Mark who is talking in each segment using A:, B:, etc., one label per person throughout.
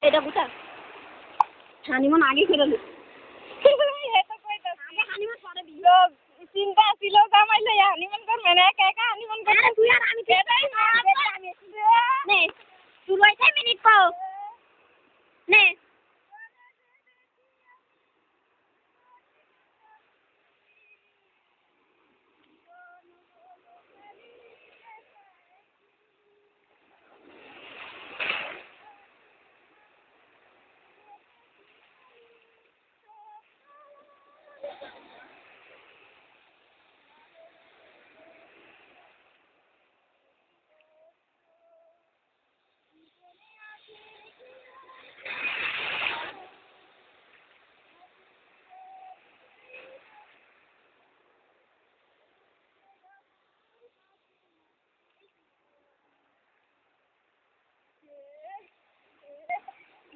A: এটা বুঝা হানিমুন আগে করে নি
B: এটা কইতা
A: আগে হানিমুন পরে দিই
B: লোক চিন্তা ছিল জামাইলে হানিমুন করবে না একা একা হানিমুন করবে
A: আরে তুই আর আমি
B: এটাই না আমি
A: নে তুই লইতে মিনিট কও নে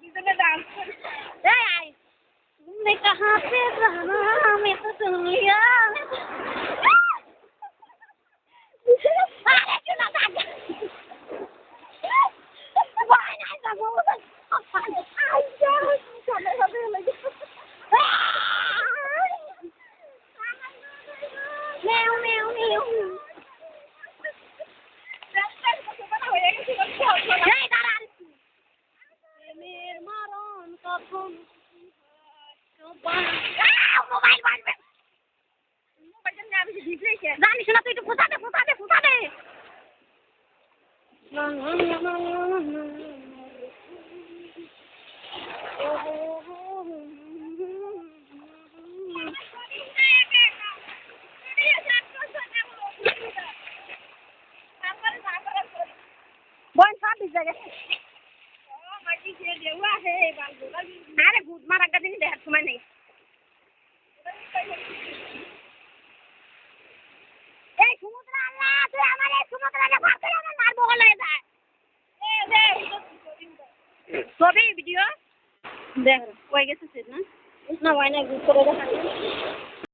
B: কিজনে ডান্স করে
A: ए आई तुमने कहाँ पे रहना मैं तो दुनिया अरे क्यों ना भाग वाह ना सब वो आजा
B: সামনে সামনে লাগে
A: मेव मेव मेव
B: রাস্তায় কত বড় হয়ে গেছে
A: এই দাঁড়ান প্রেমের মরণ কখন মোবাইল বাজবে
B: মোবাইলটা নিয়ে আমি ভিজলেইছে
A: জানিস না তুই একটু ফুটা দে বোন সব ভিজে গেছে আরে ভূত মারা গেছে দেখার সময় নেই এই সমুদ্র আল্লাহ তুই আমার এই সমুদ্রে ভাগ করে আমার মারবো হলে যায় ছবি ভিডিও দেখ কই গেছে না না ওই না করে দেখা